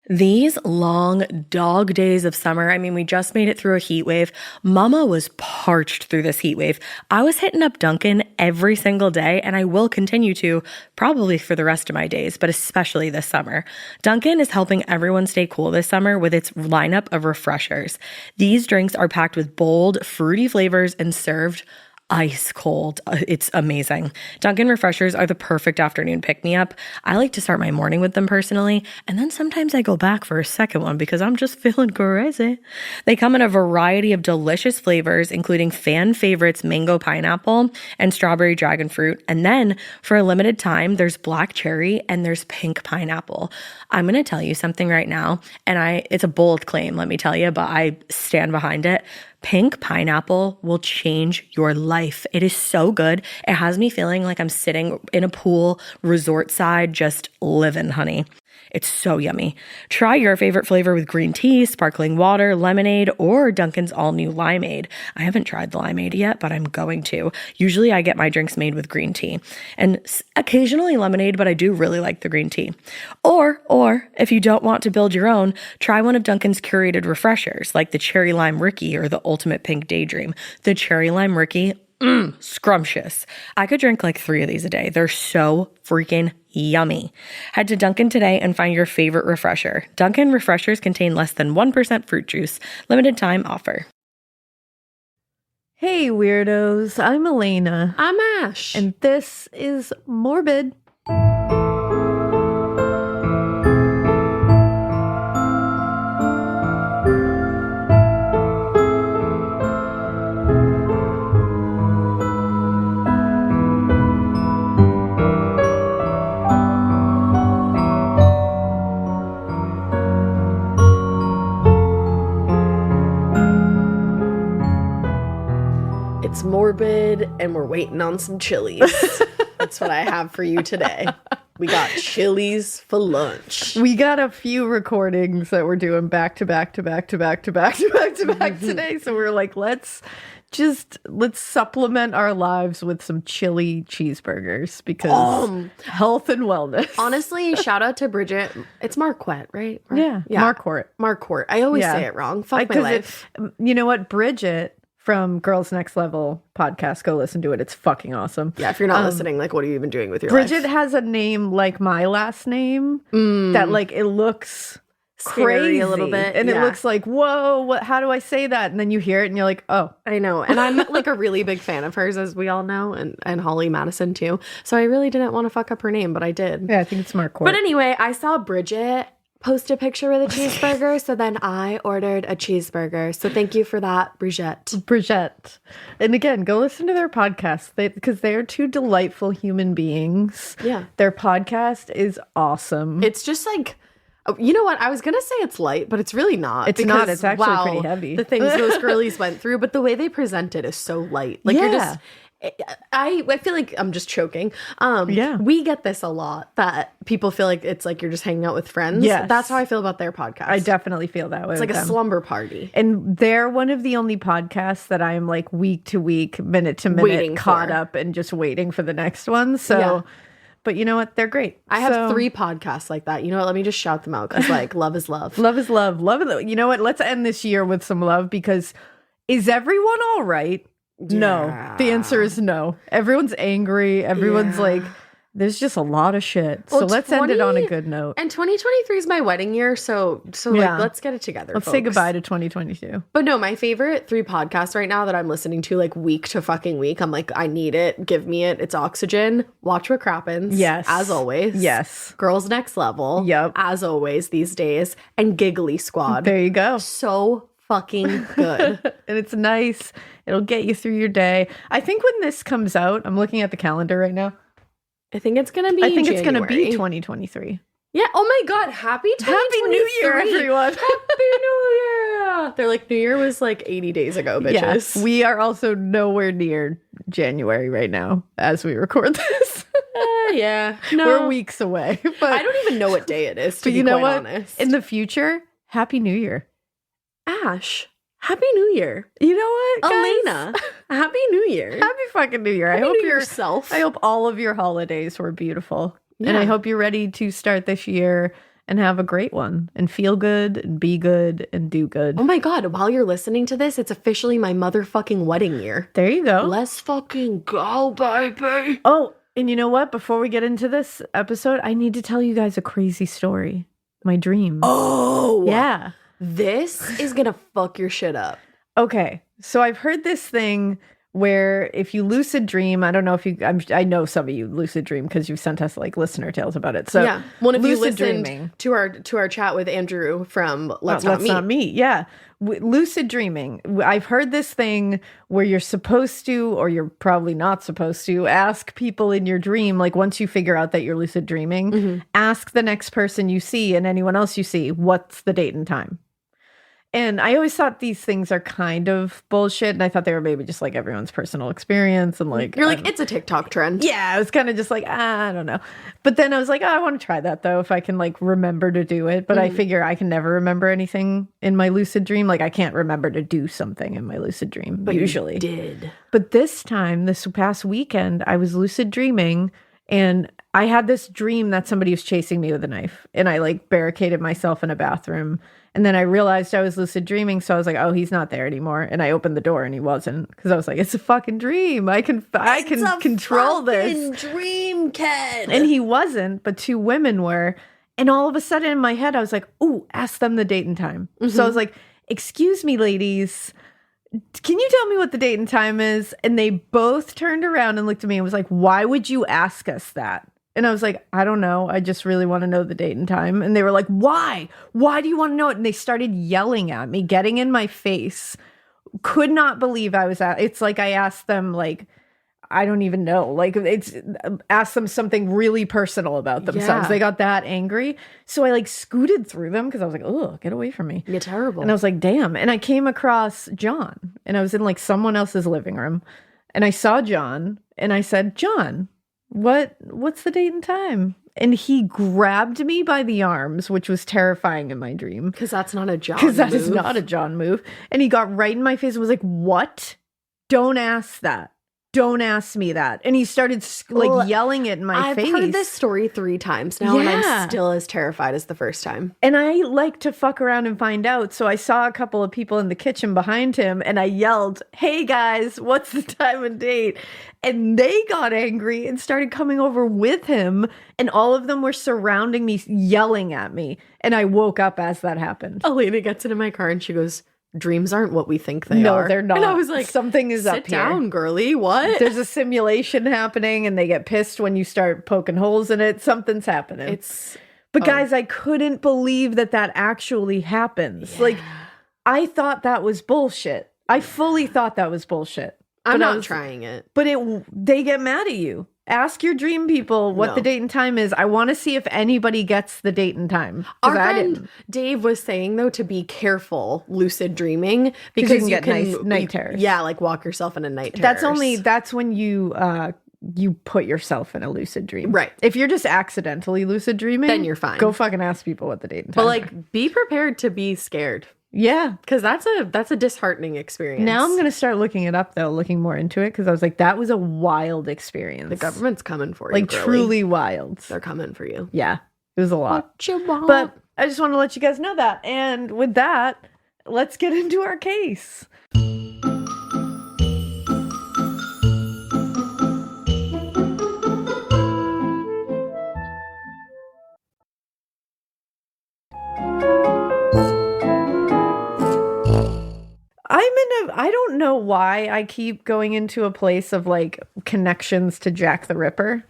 These long dog days of summer, I mean, we just made it through a heat wave. Mama was parched through this heat wave. I was hitting up Dunkin' every single day, and I will continue to probably for the rest of my days, but especially this summer. Dunkin' is helping everyone stay cool this summer with its lineup of refreshers. These drinks are packed with bold, fruity flavors and served ice cold. It's amazing. Dunkin' refreshers are the perfect afternoon pick-me-up. I like to start my morning with them personally, and then sometimes I go back for a second one because I'm just feeling crazy. They come in a variety of delicious flavors, including fan favorites mango pineapple and strawberry dragon fruit. And then for a limited time, there's black cherry and there's pink pineapple. I'm going to tell you something right now, and it's a bold claim, let me tell you, but I stand behind it. Pink pineapple will change your life. It is so good. It has me feeling like I'm sitting in a pool, resort side, just living, honey. It's so yummy. Try your favorite flavor with green tea, sparkling water, lemonade, or Dunkin's all-new limeade. I haven't tried the limeade yet, but I'm going to. Usually I get my drinks made with green tea and occasionally lemonade, but I do really like the green tea. Or if you don't want to build your own, try one of Dunkin's curated refreshers like the Cherry Lime Ricky or the Ultimate Pink Daydream. The Cherry Lime Ricky, scrumptious. I could drink like 3 of these a day. They're so freaking yummy. Head to Dunkin' today and find your favorite refresher. Dunkin' refreshers contain less than 1% fruit juice. Limited time offer. Hey weirdos, I'm Elena. I'm Ash. And this is Morbid. It's morbid, and we're waiting on some chilies. That's what I have for you today. We got chilies for lunch. We got a few recordings that we're doing back to back today. So we're like, let's supplement our lives with some chili cheeseburgers because health and wellness. Honestly, shout out to Bridget. It's Marquette, right? Yeah. Marquardt. I always say it wrong. Fuck my life. You know what? Bridget from Girls Next Level podcast, go listen to it. It's fucking awesome. Yeah, if you're not listening, like, what are you even doing with your Bridget life? has a name like my last name that, like, it looks Scary crazy a little bit. and it looks like, whoa, how do I say that? And then you hear it and you're like, oh. I know. And I'm like a really big fan of hers, as we all know, and Holly Madison too. So I really didn't want to fuck up her name, but I did. Yeah, I think it's Marquardt. But anyway, I saw Bridget post a picture with a cheeseburger, so then I ordered a cheeseburger. So thank you for that, Bridget. And again, go listen to their podcast because they are 2 delightful human beings. Yeah. Their podcast is awesome. It's just like, you know what? I was going to say it's light, but it's really not. It's not. It's actually pretty heavy. The things those girlies went through, but the way they present it is so light. Like you're just... I feel like I'm just choking. We get this a lot, that people feel like it's like you're just hanging out with friends. Yes. That's how I feel about their podcast. I definitely feel that way. It's like a slumber party. And they're one of the only podcasts that I'm like week to week, minute to minute caught up and just waiting for the next one. So, but you know what? They're great. I have 3 podcasts like that. You know what? Let me just shout them out because like love is love. Love is love. Love is love. You know what? Let's end this year with some love because is everyone all right? Yeah. No. The answer is no. Everyone's angry. Everyone's like, there's just a lot of shit. Well, so let's end it on a good note. And 2023 is my wedding year, so like let's get it together. Let's folks. say goodbye to 2022. But no, my favorite 3 podcasts right now that I'm listening to like week to fucking week. I'm like, I need it. Give me it. It's Oxygen. Watch What Crappens. Yes. As always. Yes. Girls Next Level. Yep. As always these days. And Giggly Squad. There you go. So fucking good. And it's nice. It'll get you through your day. I think when this comes out, I'm looking at the calendar right now. I think it's gonna be it's gonna be 2023. Yeah. Oh my god. Happy New Year, everyone. Happy New Year. They're like, New Year was like 80 days ago, bitches. Yes. We are also nowhere near January right now as we record this. Yeah. No. We're weeks away. But I don't even know what day it is, to be quite honest. In the future, Happy New Year. Ash, Happy New Year. You know what, guys? Elena, Happy New Year. Happy fucking New Year. I hope all of your holidays were beautiful. Yeah. And I hope you're ready to start this year and have a great one and feel good and be good and do good. Oh my God, while you're listening to this, it's officially my motherfucking wedding year. There you go. Let's fucking go, baby. Oh, and you know what? Before we get into this episode, I need to tell you guys a crazy story. My dream. Oh. Yeah. This is gonna fuck your shit up. Okay. So I've heard this thing where if you lucid dream, I don't know if you, I know some of you lucid dream because you've sent us like listener tales about it. So yeah, one of you listened dreaming. to our chat with Andrew from Let's Not Meet. Yeah, lucid dreaming. I've heard this thing where you're supposed to, or you're probably not supposed to, ask people in your dream, like once you figure out that you're lucid dreaming, ask the next person you see and anyone else you see, what's the date and time? And I always thought these things are kind of bullshit. And I thought they were maybe just like everyone's personal experience. And like, you're like, it's a TikTok trend. Yeah. I was kind of just like, I don't know. But then I was like, oh, I want to try that though, if I can like remember to do it. But I figure I can never remember anything in my lucid dream. Like I can't remember to do something in my lucid dream, but usually. You did. But this time, this past weekend, I was lucid dreaming and I had this dream that somebody was chasing me with a knife. And I like barricaded myself in a bathroom. And then I realized I was lucid dreaming. So I was like, oh, he's not there anymore. And I opened the door and he wasn't. Because I was like, it's a fucking dream. I can control this. Dream, kid. And he wasn't, but two women were. And all of a sudden in my head, I was like, ooh, ask them the date and time. So I was like, excuse me, ladies. Can you tell me what the date and time is? And they both turned around and looked at me and was like, why would you ask us that? And I was like, I don't know. I just really want to know the date and time. And they were like, why? Why do you want to know it? And they started yelling at me, getting in my face. Could not believe I was at. It's like I asked them, like, I don't even know. Like, it's asked them something really personal about themselves. Yeah. They got that angry. So I like scooted through them because I was like, oh, get away from me. You're terrible. And I was like, damn. And I came across John and I was in like someone else's living room and I saw John and I said, John, what's the date and time? And he grabbed me by the arms, which was terrifying in my dream. Because that's not a John move. Because that is not a John move. And he got right in my face and was like, what? Don't ask that. Don't ask me that. And he started like yelling it in my face. I've heard this story 3 times now, and I'm still as terrified as the first time. And I like to fuck around and find out. So I saw a couple of people in the kitchen behind him, and I yelled, hey guys, what's the time and date? And they got angry and started coming over with him. And all of them were surrounding me, yelling at me. And I woke up as that happened. A lady gets into my car and she goes, dreams aren't what we think they are. No, they're not. And I was like, something is up here. Sit down, girly. What? There's a simulation happening and they get pissed when you start poking holes in it. Something's happening. But guys, I couldn't believe that actually happens. Yeah. Like, I thought that was bullshit. I fully thought that was bullshit. I'm not trying it. But they get mad at you. Ask your dream people what the date and time is. I want to see if anybody gets the date and time. Our friend Dave was saying, though, to be careful lucid dreaming because you can night terrors. Yeah, like walk yourself in a night terrors. That's when you put yourself in a lucid dream. Right. If you're just accidentally lucid dreaming, then you're fine. Go fucking ask people what the date and time But like, be prepared to be scared. Yeah. Because that's a disheartening experience. Now I'm going to start looking it up, though, looking more into it, because I was like, that was a wild experience. The government's coming for you, like, truly wild. They're coming for you. Yeah. It was a lot. What you want? But I just want to let you guys know that. And with that, let's get into our case. I don't know why I keep going into a place of like connections to Jack the Ripper.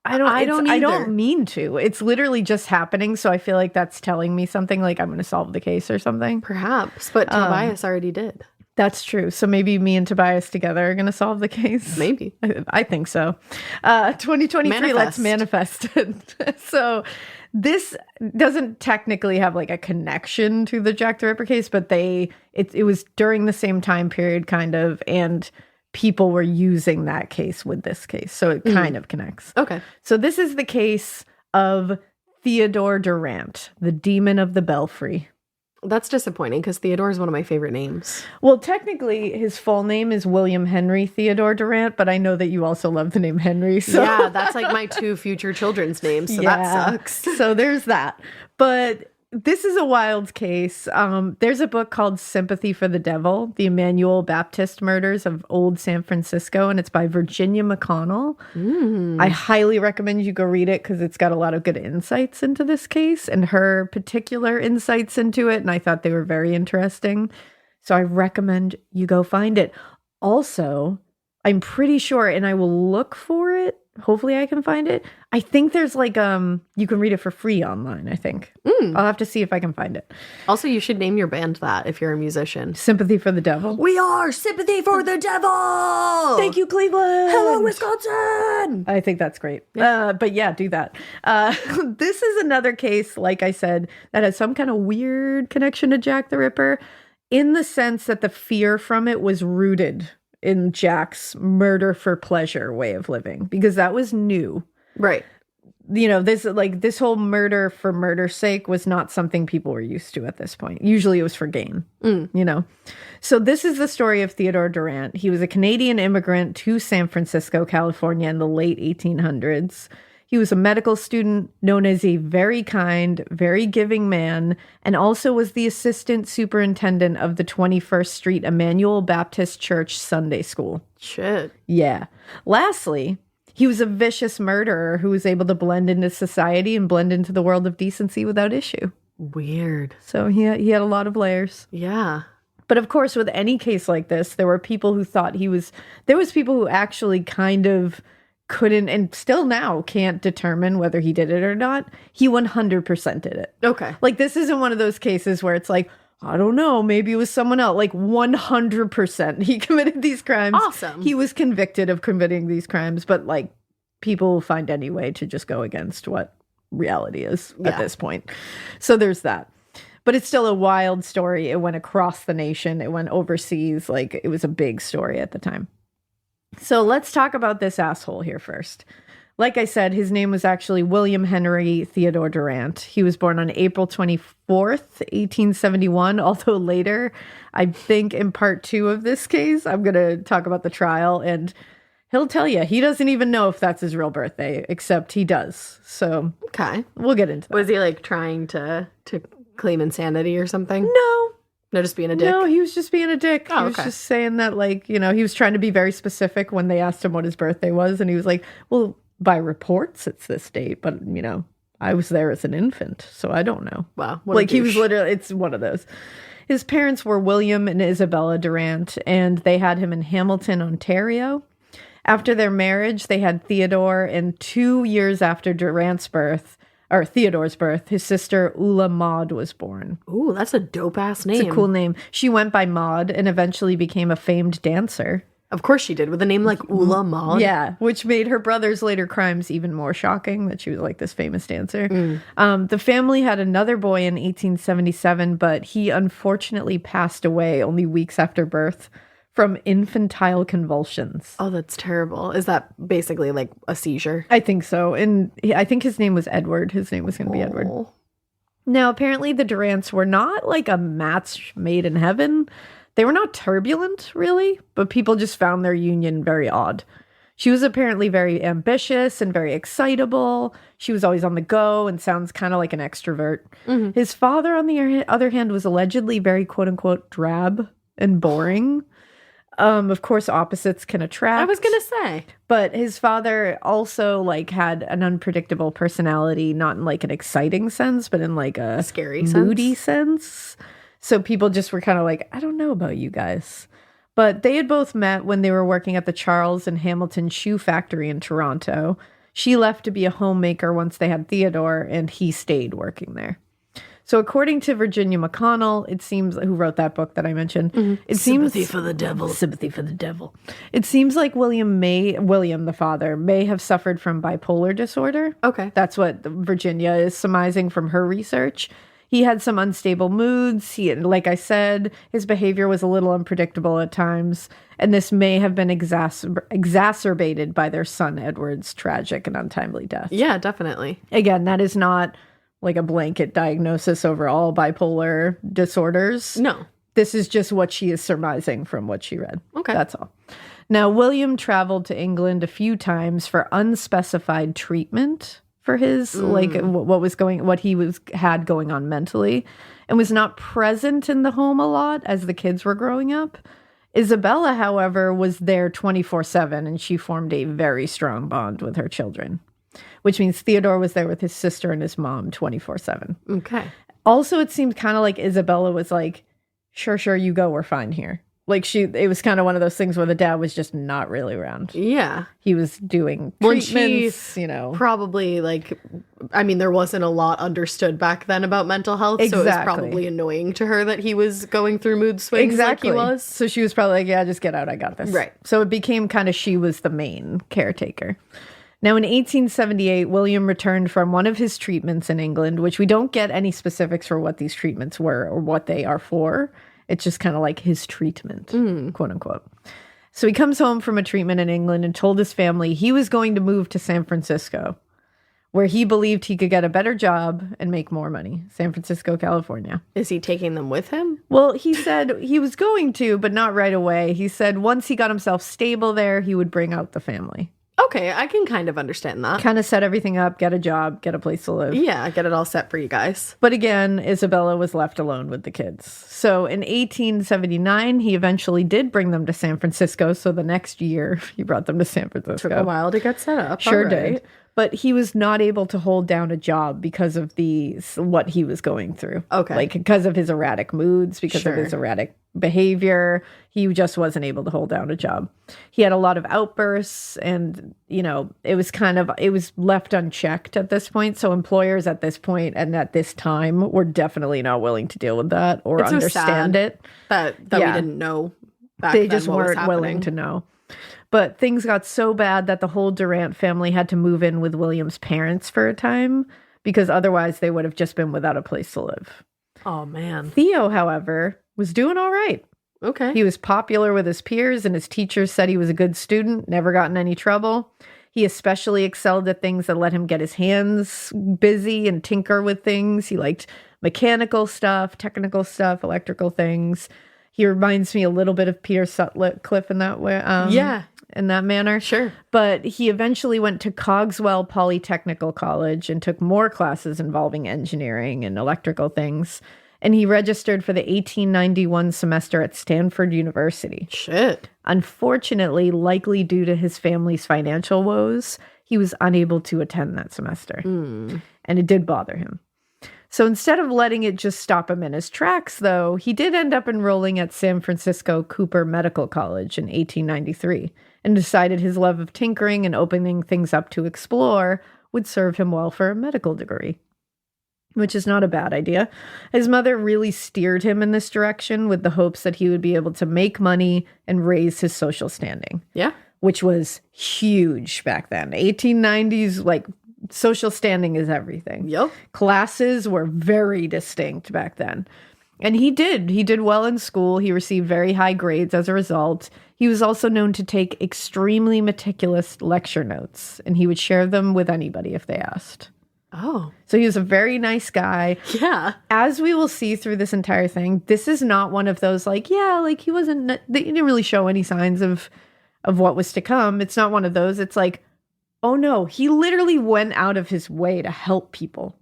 I don't mean to. It's literally just happening. So I feel like that's telling me something, like I'm going to solve the case or something. Perhaps, but Tobias already did. That's true. So maybe me and Tobias together are going to solve the case. Maybe. I think so. 2023, let's manifest it. So this doesn't technically have like a connection to the Jack the Ripper case, but it was during the same time period kind of, and people were using that case with this case. So it kind of connects. Okay. So this is the case of Theodore Durrant, the demon of the Belfry. That's disappointing because Theodore is one of my favorite names. Well, technically, his full name is William Henry Theodore Durrant, but I know that you also love the name Henry. So. Yeah, that's like my 2 future children's names, so that sucks. So there's that. But this is a wild case. There's a book called Sympathy for the Devil, The Emmanuel Baptist Murders of Old San Francisco, and it's by Virginia McConnell. I highly recommend you go read it because it's got a lot of good insights into this case and her particular insights into it, and I thought they were very interesting. So I recommend you go find it. Also, I'm pretty sure, and I will look for it. Hopefully I can find it. I think there's like, you can read it for free online, I think. I'll have to see if I can find it. Also, you should name your band that if you're a musician. Sympathy for the Devil. We are Sympathy for the Devil! Thank you, Cleveland! Hello, Wisconsin! I think that's great. But yeah, do that. This is another case, like I said, that has some kind of weird connection to Jack the Ripper in the sense that the fear from it was rooted in Jack's murder for pleasure way of living, because that was new. Right. You know, this whole murder for murder's sake was not something people were used to at this point. Usually it was for gain, you know. So this is the story of Theodore Durrant. He was a Canadian immigrant to San Francisco, California in the late 1800s. He was a medical student, known as a very kind, very giving man, and also was the assistant superintendent of the 21st Street Emmanuel Baptist Church Sunday School. Shit. Yeah. Lastly, he was a vicious murderer who was able to blend into society and blend into the world of decency without issue. Weird. So he had a lot of layers. Yeah. But of course, with any case like this, there were people who thought there was people who actually kind of couldn't, and still now can't determine whether he did it or not. He 100% did it. Okay. Like, this isn't one of those cases where it's like, I don't know, maybe it was someone else. Like, 100% he committed these crimes. Awesome. He was convicted of committing these crimes, but like, people will find any way to just go against what reality is at this point. So there's that. But it's still a wild story. It went across the nation. It went overseas. Like, it was a big story at the time. So let's talk about this asshole here first. Like I said, his name was actually William Henry Theodore Durrant. He was born on April 24th, 1871, although later, I think in part 2 of this case, I'm going to talk about the trial, and he'll tell you he doesn't even know if that's his real birthday, except he does. So okay, we'll get into that. Was he like trying to claim insanity or something? No, just being a dick? No, he was just being a dick. Oh, he was just saying that, like, you know, he was trying to be very specific when they asked him what his birthday was. And he was like, well, by reports, it's this date. But, you know, I was there as an infant, so I don't know. Wow. Like, he was literally, it's one of those. His parents were William and Isabella Durrant, and they had him in Hamilton, Ontario. After their marriage, they had Theodore, and 2 years after Theodore's birth, his sister Ulla Maud was born. Ooh, that's a dope-ass name. It's a cool name. She went by Maud and eventually became a famed dancer. Of course she did, with a name like Ulla Maud. Yeah, which made her brother's later crimes even more shocking, that she was like this famous dancer. The family had another boy in 1877, but he unfortunately passed away only weeks after birth from infantile convulsions. Oh, that's terrible. Is that basically like a seizure? I think so. And I think his name was Edward. His name was going to be Edward. Now, apparently the Durrants were not like a match made in heaven. They were not turbulent, really, but people just found their union very odd. She was apparently very ambitious and very excitable. She was always on the go and sounds kind of like an extrovert. His father, on the other hand, was allegedly very quote-unquote drab and boring. Of course, opposites can attract. I was going to say. But his father also like had an unpredictable personality, not in like an exciting sense, but in like a scary moody sense. So people just were kind of like, I don't know about you guys. But they had both met when they were working at the Charles and Hamilton Shoe Factory in Toronto. She left to be a homemaker once they had Theodore, and he stayed working there. So according to Virginia McConnell, it seems, who wrote that book that I mentioned, it seems Sympathy for the Devil. Sympathy for the Devil. It seems like William, the father, may have suffered from bipolar disorder. Okay. That's what Virginia is surmising from her research. He had some unstable moods. Like I said, his behavior was a little unpredictable at times, and this may have been exacerbated by their son Edward's tragic and untimely death. Yeah, definitely. Again, that is not like a blanket diagnosis over all bipolar disorders. No. This is just what she is surmising from what she read. Okay. That's all. Now, William traveled to England a few times for unspecified treatment for his, what he had going on mentally, and was not present in the home a lot as the kids were growing up. Isabella, however, was there 24/7, and she formed a very strong bond with her children, which means Theodore was there with his sister and his mom 24/7. Okay. Also, it seemed kind of like Isabella was like, sure, you go, we're fine here. Like it was kind of one of those things where the dad was just not really around. Yeah. He was doing treatments, Probably there wasn't a lot understood back then about mental health. Exactly. So it was probably annoying to her that he was going through mood swings exactly. like he was. So she was probably like, yeah, just get out. I got this. Right. So it became kind of she was the main caretaker. Now, in 1878, William returned from one of his treatments in England, which we don't get any specifics for what these treatments were or what they are for. It's just kind of like his treatment, quote unquote. So he comes home from a treatment in England and told his family he was going to move to San Francisco, where he believed he could get a better job and make more money. San Francisco, California. Is he taking them with him? Well, he said he was going to, but not right away. He said once he got himself stable there, he would bring out the family. Okay, I can kind of understand that. Kind of set everything up, get a job, get a place to live. Yeah, get it all set for you guys. But again, Isabella was left alone with the kids. So in 1879, he eventually did bring them to San Francisco. So the next year, he brought them to San Francisco. Took a while to get set up. Sure did. But he was not able to hold down a job because of what he was going through. Okay. Like because of his erratic moods, because of his erratic behavior, he just wasn't able to hold down a job. He had a lot of outbursts and, it was left unchecked at this point. So employers at this point and at this time were definitely not willing to deal with that or understand it. That we didn't know back then. They just weren't willing to know. But things got so bad that the whole Durrant family had to move in with William's parents for a time because otherwise they would have just been without a place to live. Oh, man. Theo, however, was doing all right. Okay. He was popular with his peers and his teachers said he was a good student, never got in any trouble. He especially excelled at things that let him get his hands busy and tinker with things. He liked mechanical stuff, technical stuff, electrical things. He reminds me a little bit of Peter Sutcliffe in that way. In that manner. Sure. But he eventually went to Cogswell Polytechnical College and took more classes involving engineering and electrical things. And he registered for the 1891 semester at Stanford University. Shit. Unfortunately, likely due to his family's financial woes, he was unable to attend that semester. And it did bother him. So instead of letting it just stop him in his tracks, though, he did end up enrolling at San Francisco Cooper Medical College in 1893 and decided his love of tinkering and opening things up to explore would serve him well for a medical degree, which is not a bad idea. His mother really steered him in this direction with the hopes that he would be able to make money and raise his social standing. Yeah. Which was huge back then. 1890s, social standing is everything. Yep. Classes were very distinct back then. And he did well in school. He received very high grades as a result. He was also known to take extremely meticulous lecture notes, and he would share them with anybody if they asked. Oh. So he was a very nice guy. Yeah. As we will see through this entire thing, this is not one of those he didn't really show any signs of what was to come. It's not one of those. It's like, oh no, he literally went out of his way to help people.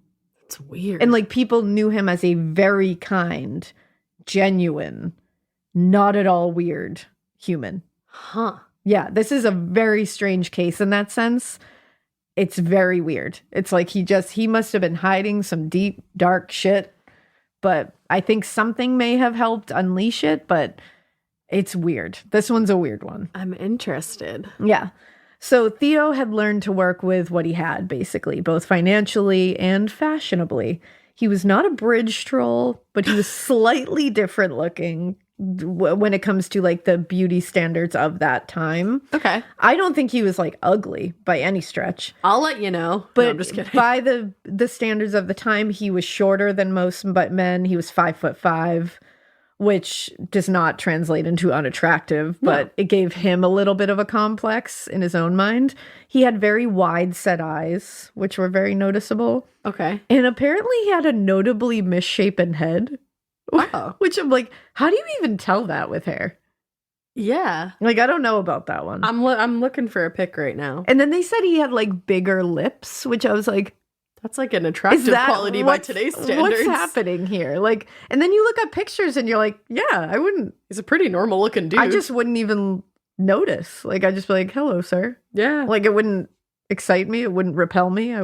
It's weird. And people knew him as a very kind, genuine, not at all weird human. Huh. Yeah, this is a very strange case in that sense. It's very weird. It's like he must have been hiding some deep, dark shit. But I think something may have helped unleash it, but it's weird. This one's a weird one. I'm interested. Yeah. So Theo had learned to work with what he had, basically, both financially and fashionably. He was not a bridge troll, but he was slightly different looking when it comes to the beauty standards of that time. Okay. I don't think he was ugly by any stretch. I'll let you know. But no, I'm just kidding. By the standards of the time, he was shorter than most men. He was 5'5", which does not translate into unattractive, but it gave him a little bit of a complex in his own mind. He had very wide set eyes, which were very noticeable. Okay. And apparently he had a notably misshapen head. Oh. Which I'm like, how do you even tell that with hair? Yeah. Like, I don't know about that one. I'm looking for a pic right now. And then they said he had like bigger lips, which I was like, that's like an attractive quality by today's standards. What's happening here? Like, and then you look at pictures and you're like, yeah, I wouldn't. He's a pretty normal looking dude. I just wouldn't even notice. Like, I'd just be like, hello, sir. Yeah. Like, it wouldn't excite me. It wouldn't repel me. I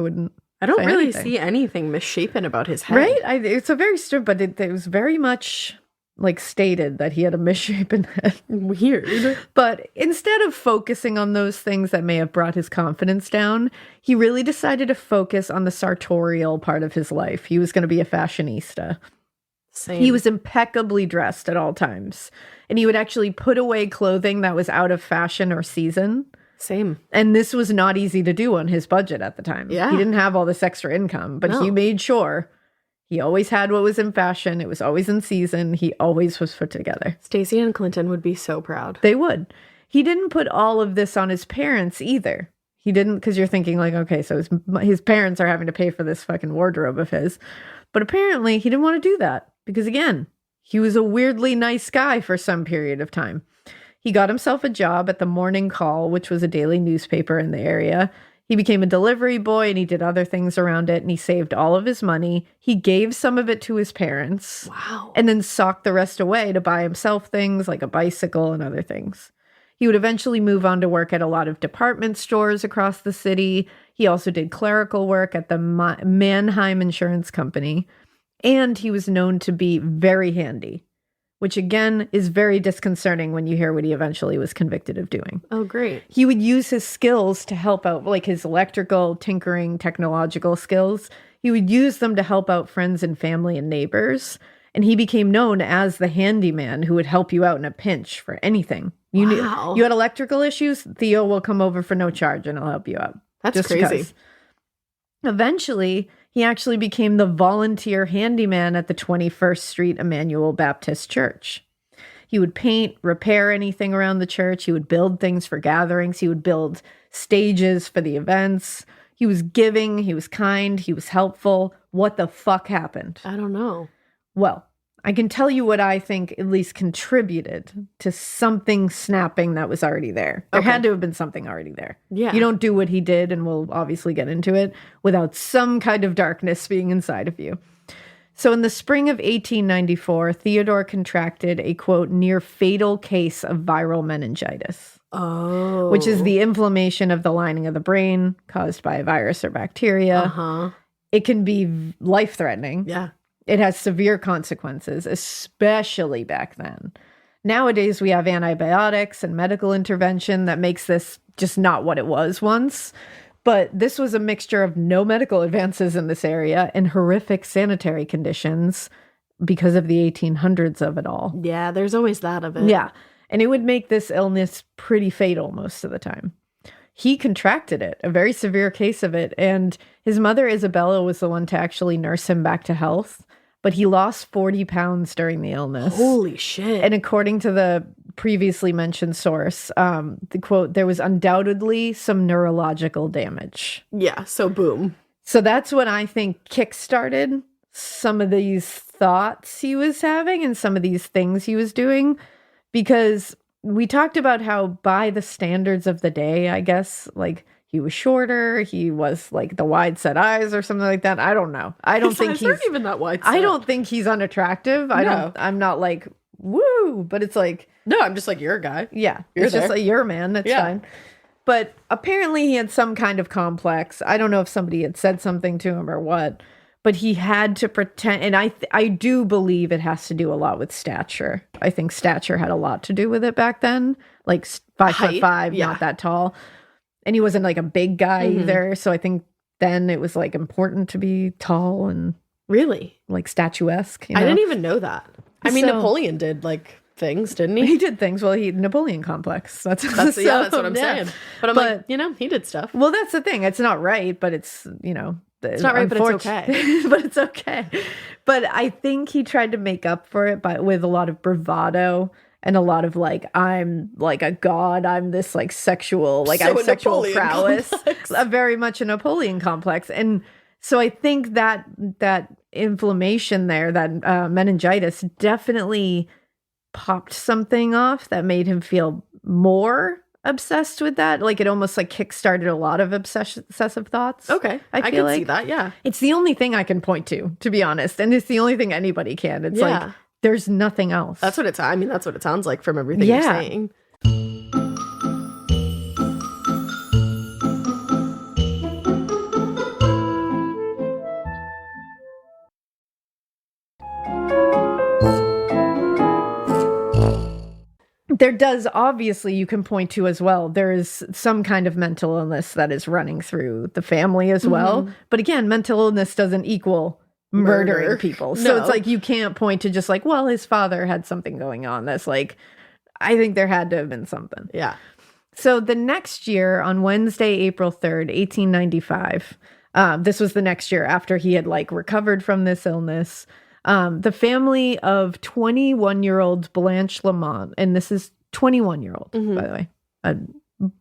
don't really see anything misshapen about his head. Right? It's a very but it was very much like stated that he had a misshapen head. Weird. But instead of focusing on those things that may have brought his confidence down, he really decided to focus on the sartorial part of his life. He was going to be a fashionista. Same. He was impeccably dressed at all times. And he would actually put away clothing that was out of fashion or season. Same. And this was not easy to do on his budget at the time. Yeah. He didn't have all this extra income, but he made sure he always had what was in fashion. It was always in season. He always was put together. Stacey and Clinton would be so proud. They would. He didn't put all of this on his parents either. He didn't, because you're thinking like, okay, so his parents are having to pay for this fucking wardrobe of his. But apparently he didn't want to do that because, again, he was a weirdly nice guy for some period of time. He got himself a job at the Morning Call, which was a daily newspaper in the area. He became a delivery boy and he did other things around it, and he saved all of his money. He gave some of it to his parents. Wow. And then socked the rest away to buy himself things like a bicycle and other things. He would eventually move on to work at a lot of department stores across the city. He also did clerical work at the Mannheim Insurance Company. And he was known to be very handy, which again is very disconcerting when you hear what he eventually was convicted of doing. Oh, great. He would use his skills to help out, like his electrical, tinkering, technological skills. He would use them to help out friends and family and neighbors. And he became known as the handyman who would help you out in a pinch for anything. You had electrical issues? Theo will come over for no charge and he'll help you out. That's just crazy. Because. Eventually, he actually became the volunteer handyman at the 21st Street Emmanuel Baptist Church. He would paint, repair anything around the church. He would build things for gatherings. He would build stages for the events. He was giving. He was kind. He was helpful. What the fuck happened? I don't know. Well, I can tell you what I think at least contributed to something snapping that was already there. There had to have been something already there. Yeah. You don't do what he did, and we'll obviously get into it, without some kind of darkness being inside of you. So in the spring of 1894, Theodore contracted a, quote, near fatal case of viral meningitis. Oh. Which is the inflammation of the lining of the brain caused by a virus or bacteria. Uh-huh. It can be life-threatening. Yeah. It has severe consequences, especially back then. Nowadays, we have antibiotics and medical intervention that makes this just not what it was once. But this was a mixture of no medical advances in this area and horrific sanitary conditions because of the 1800s of it all. Yeah, there's always that of it. Yeah. And it would make this illness pretty fatal most of the time. He contracted it, a very severe case of it, and his mother, Isabella, was the one to actually nurse him back to health. But he lost 40 pounds during the illness. Holy shit. And according to the previously mentioned source, the quote, there was undoubtedly some neurological damage. Yeah, so boom. So that's what I think kickstarted some of these thoughts he was having and some of these things he was doing. Because we talked about how by the standards of the day, I guess, like, he was shorter. He was like the wide set eyes or something like that. I don't know. I don't think he's not even that wide set. I don't think he's unattractive. No. I'm not like, woo, but it's like, no, I'm just like, you're a guy. Yeah. You're it's there. just like, you're a man. That's fine. But apparently he had some kind of complex. I don't know if somebody had said something to him or what, but he had to pretend. And I do believe it has to do a lot with stature. I think stature had a lot to do with it back then. Like 5'5", not that tall. And he wasn't like a big guy either. So I think then it was like important to be tall and really like statuesque. You know? I didn't even know that. I mean, Napoleon did like things, didn't he? He did things. Well, Napoleon complex. That's that's what I'm saying. But I'm like, he did stuff. Well, that's the thing. It's not right, but it's, It's not right, but it's okay. But it's okay. But I think he tried to make up for it with a lot of bravado and a lot of like, I'm like a god. I'm this like sexual, like I have sexual prowess. Very much a Napoleon complex. And so I think that inflammation there, that meningitis, definitely popped something off that made him feel more obsessed with that. Like it almost like kickstarted a lot of obsessive thoughts. Okay. I can see that. Yeah. It's the only thing I can point to be honest. And it's the only thing anybody can. It's like, there's nothing else. That's what that's what it sounds like from everything you're saying. There does, obviously, you can point to as well, there is some kind of mental illness that is running through the family as well. But again, mental illness doesn't equal murdering people. So it's like you can't point to just like, well, his father had something going on. That's like, I think there had to have been something. Yeah. So the next year, on Wednesday, April 3rd, 1895, this was the next year after he had like recovered from this illness. The family of 21-year-old Blanche Lamont, and this is 21-year-old, by the way,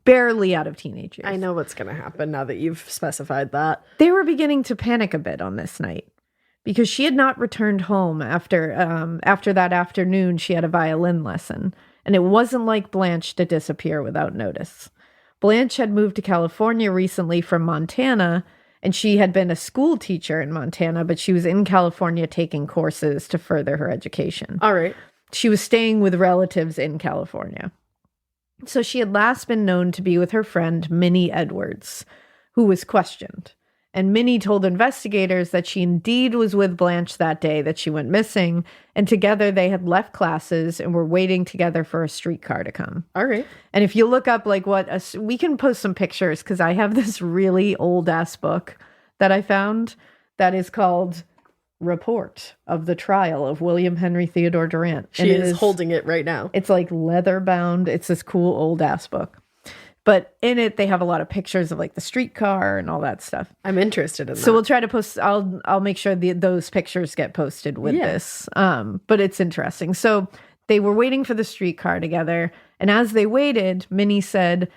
barely out of teenage years. I know what's going to happen now that you've specified that. They were beginning to panic a bit on this night because she had not returned home after that afternoon. She had a violin lesson, and it wasn't like Blanche to disappear without notice. Blanche had moved to California recently from Montana, and she had been a school teacher in Montana, but she was in California taking courses to further her education. All right. She was staying with relatives in California. So she had last been known to be with her friend, Minnie Edwards, who was questioned. And Minnie told investigators that she indeed was with Blanche that day that she went missing, and together they had left classes and were waiting together for a streetcar to come. All right. And if you look up like we can post some pictures because I have this really old ass book that I found that is called Report of the Trial of William Henry Theodore Durrant. She is holding it right now. It's like leather bound. It's this cool old ass book. But in it, they have a lot of pictures of like the streetcar and all that stuff. I'm interested in that. So we'll try to post, I'll make sure those pictures get posted with this. But it's interesting. So they were waiting for the streetcar together. And as they waited, Minnie said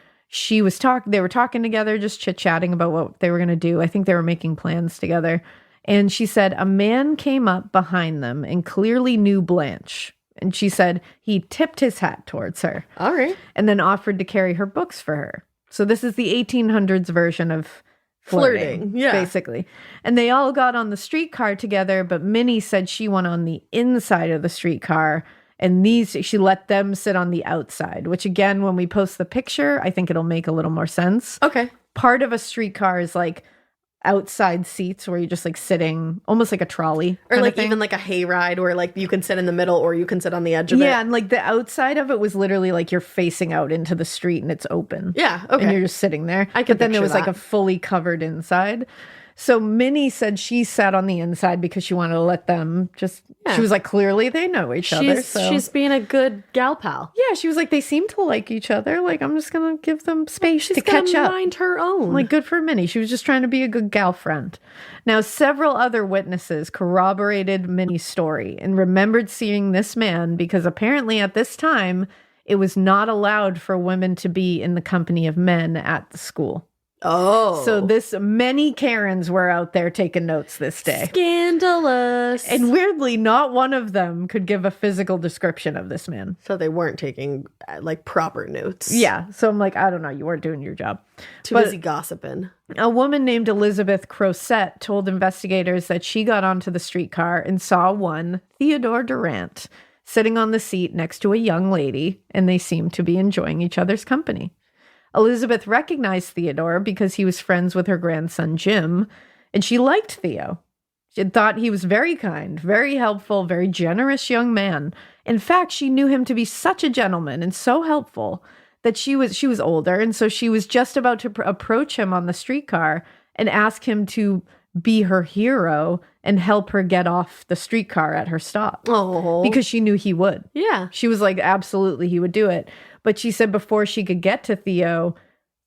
they were talking together, just chit-chatting about what they were going to do. I think they were making plans together. And she said, a man came up behind them and clearly knew Blanche. And she said he tipped his hat towards her. All right. And then offered to carry her books for her. So this is the 1800s version of flirting, basically. And they all got on the streetcar together, but Minnie said she went on the inside of the streetcar, and she let them sit on the outside, which again, when we post the picture, I think it'll make a little more sense. Okay. Part of a streetcar is like outside seats where you're just like sitting almost like a trolley or like even like a hayride where like you can sit in the middle or you can sit on the edge of it. Yeah, and like the outside of it was literally like you're facing out into the street and it's open. Yeah, okay. And you're just sitting there. But then there was like a fully covered inside. So Minnie said she sat on the inside because she wanted to let them just, she was like, clearly they know each other. So. She's being a good gal pal. Yeah, she was like, they seem to like each other. Like, I'm just going to give them space to catch up. Mind her own. Like, good for Minnie. She was just trying to be a good gal friend. Now, several other witnesses corroborated Minnie's story and remembered seeing this man because apparently at this time, it was not allowed for women to be in the company of men at the school. Oh. So many Karens were out there taking notes this day. Scandalous. And weirdly, not one of them could give a physical description of this man. So they weren't taking like proper notes. Yeah. So I'm like, I don't know. You weren't doing your job. Too busy gossiping. A woman named Elizabeth Crosset told investigators that she got onto the streetcar and saw one, Theodore Durrant, sitting on the seat next to a young lady, and they seemed to be enjoying each other's company. Elizabeth recognized Theodore because he was friends with her grandson, Jim, and she liked Theo. She thought he was very kind, very helpful, very generous young man. In fact, she knew him to be such a gentleman and so helpful that she was older, and so she was just about to approach him on the streetcar and ask him to be her hero and help her get off the streetcar at her stop. Oh. Because she knew he would. Yeah. She was like, absolutely, he would do it. But she said before she could get to Theo,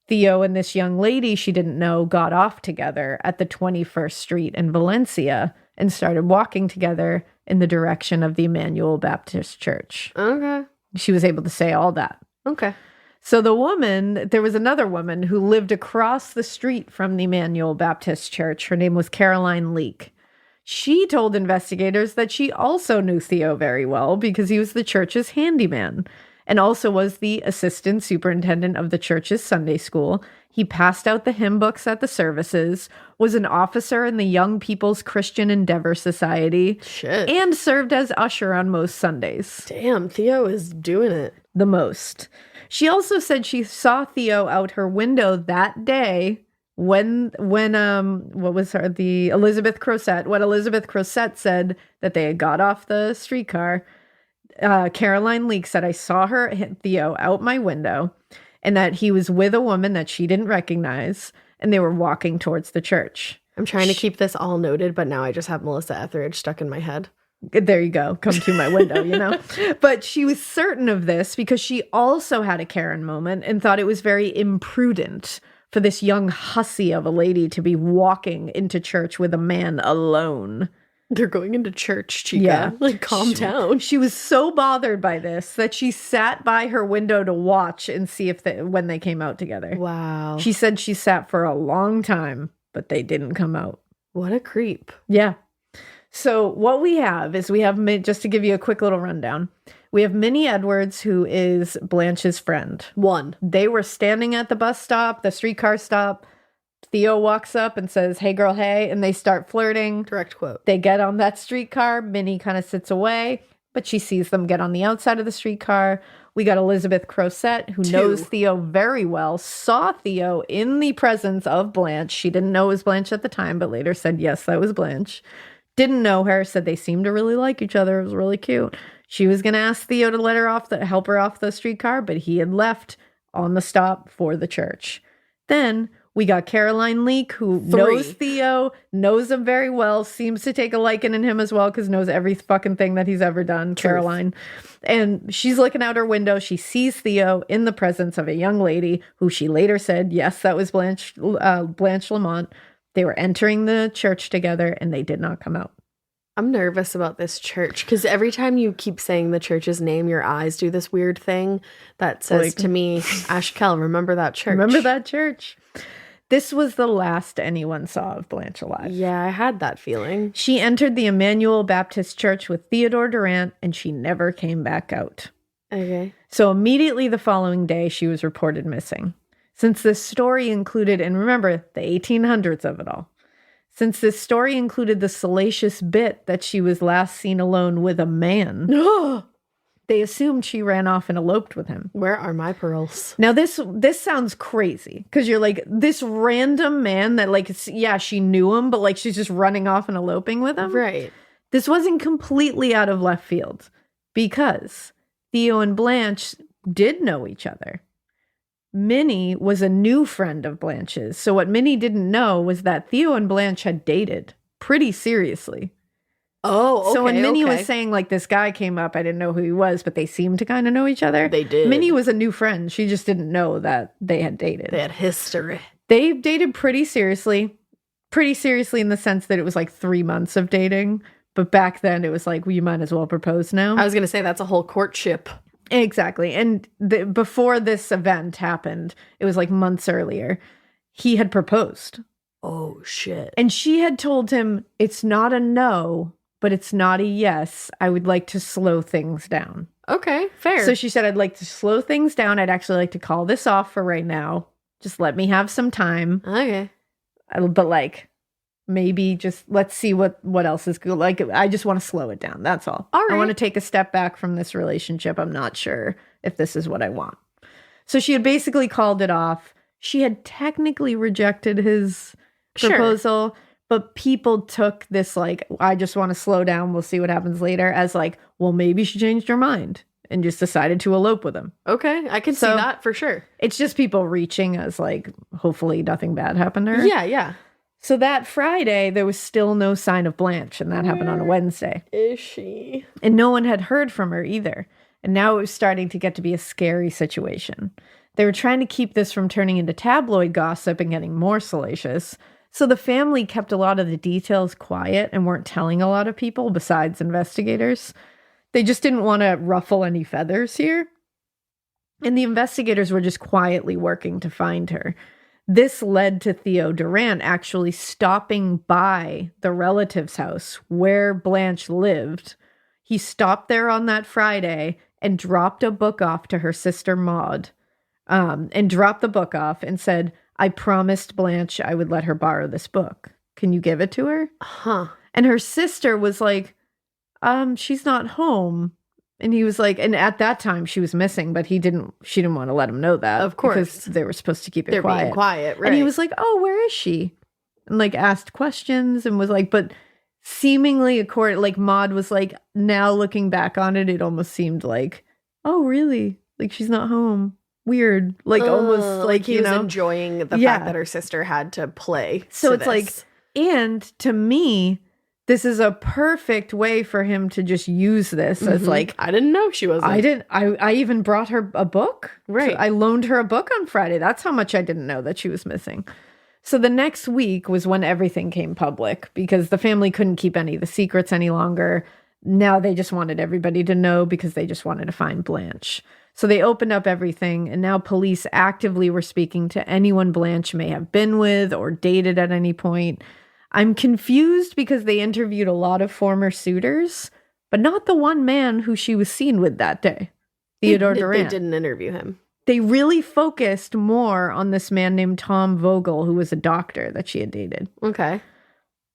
Theo and this young lady she didn't know got off together at the 21st Street in Valencia and started walking together in the direction of the Emmanuel Baptist Church. Okay. She was able to say all that. Okay. So there was another woman who lived across the street from the Emmanuel Baptist Church. Her name was Caroline Leake. She told investigators that she also knew Theo very well because he was the church's handyman and also was the assistant superintendent of the church's Sunday school. He passed out the hymn books at the services, was an officer in the Young People's Christian Endeavor Society, and served as usher on most Sundays. Damn, Theo is doing it. The most. She also said she saw Theo out her window that day when what was her, the Elizabeth Crosette, what Elizabeth Crosette said that they had got off the streetcar. Caroline Leake said, I saw her hit Theo out my window and that he was with a woman that she didn't recognize and they were walking towards the church. I'm trying to keep this all noted, but now I just have Melissa Etheridge stuck in my head. There you go. Come to my window, you know? But she was certain of this because she also had a Karen moment and thought it was very imprudent for this young hussy of a lady to be walking into church with a man alone. They're going into church, Chica. Yeah. Like, calm down. She was so bothered by this that she sat by her window to watch and see when they came out together. Wow. She said she sat for a long time, but they didn't come out. What a creep. Yeah. So what we have, just to give you a quick little rundown, we have Minnie Edwards, who is Blanche's friend. They were standing at the bus stop, the streetcar stop. Theo walks up and says, hey girl, hey, and they start flirting. Direct quote. They get on that streetcar. Minnie kind of sits away, but she sees them get on the outside of the streetcar. We got Elizabeth Crosette, who knows Theo very well, saw Theo in the presence of Blanche. She didn't know it was Blanche at the time, but later said, yes, that was Blanche. Didn't know her, said they seemed to really like each other. It was really cute. She was going to ask Theo to help her off the streetcar, but he had left on the stop for the church. Then we got Caroline Leake, who knows Theo, knows him very well, seems to take a liking in him as well, because knows every fucking thing that he's ever done, Caroline. And she's looking out her window. She sees Theo in the presence of a young lady, who she later said, yes, that was Blanche Lamont. They were entering the church together, and they did not come out. I'm nervous about this church, because every time you keep saying the church's name, your eyes do this weird thing that says to me, Ashkel, remember that church. Remember that church. This was the last anyone saw of Blanche alive. Yeah, I had that feeling. She entered the Emmanuel Baptist Church with Theodore Durrant, and she never came back out. Okay. So immediately the following day, she was reported missing. Since this story included, and remember, the 1800s of it all, since this story included the salacious bit that she was last seen alone with a man, they assumed she ran off and eloped with him. Where are my pearls? Now, this sounds crazy, because you're like, this random man that, like, yeah, she knew him, but, like, she's just running off and eloping with him? Right. This wasn't completely out of left field, because Theo and Blanche did know each other. Minnie was a new friend of Blanche's. So what Minnie didn't know was that Theo and Blanche had dated pretty seriously. Oh, okay. So when Minnie was saying, like, this guy came up, I didn't know who he was, but they seemed to kind of know each other. They did. Minnie was a new friend. She just didn't know that they had dated. They had history. They dated pretty seriously. Pretty seriously in the sense that it was like 3 months of dating. But back then it was like, well, you might as well propose now. I was going to say that's a whole courtship. Exactly. And before this event happened, it was like months earlier, he had proposed. Oh, shit. And she had told him, it's not a no, but it's not a yes. I would like to slow things down. Okay, fair. So she said, I'd like to slow things down. I'd actually like to call this off for right now. Just let me have some time. Okay. But, like, maybe just let's see what else is good. Like, I just want to slow it down. That's all. All right. I want to take a step back from this relationship. I'm not sure if this is what I want. So she had basically called it off. She had technically rejected his proposal, but people took this, like, I just want to slow down. We'll see what happens later, as like, well, maybe she changed her mind and just decided to elope with him. Okay. I can see that for sure. It's just people reaching as, like, hopefully nothing bad happened to her. Yeah, yeah. So that Friday, there was still no sign of Blanche, and that happened on a Wednesday. Is she? And no one had heard from her either. And now it was starting to get to be a scary situation. They were trying to keep this from turning into tabloid gossip and getting more salacious. So the family kept a lot of the details quiet and weren't telling a lot of people besides investigators. They just didn't want to ruffle any feathers here. And the investigators were just quietly working to find her. This led to Theo Durrant actually stopping by the relative's house where Blanche lived. He stopped there on that Friday and dropped a book off to her sister Maud. And dropped the book off and said, I promised Blanche I would let her borrow this book. Can you give it to her? Huh. And her sister was like, she's not home. And he was like, and at that time she was missing, but she didn't want to let him know that. Of course. Because they were supposed to keep it They're quiet. being quiet, right. And he was like, oh, where is she? And like asked questions and was like, but seemingly like Maud was like, now looking back on it, it almost seemed like, oh, really? Like she's not home. Weird. Like almost like he was enjoying the fact that her sister had to play. So it's like, and to me, this is a perfect way for him to just use this as like, I didn't know she was. I even brought her a book. Right. I loaned her a book on Friday. That's how much I didn't know that she was missing. So the next week was when everything came public because the family couldn't keep any of the secrets any longer. Now they just wanted everybody to know because they just wanted to find Blanche. So they opened up everything, and now police actively were speaking to anyone Blanche may have been with or dated at any point. I'm confused because they interviewed a lot of former suitors, but not the one man who she was seen with that day, Theodore Durrant. They didn't interview him. They really focused more on this man named Tom Vogel, who was a doctor that she had dated. Okay.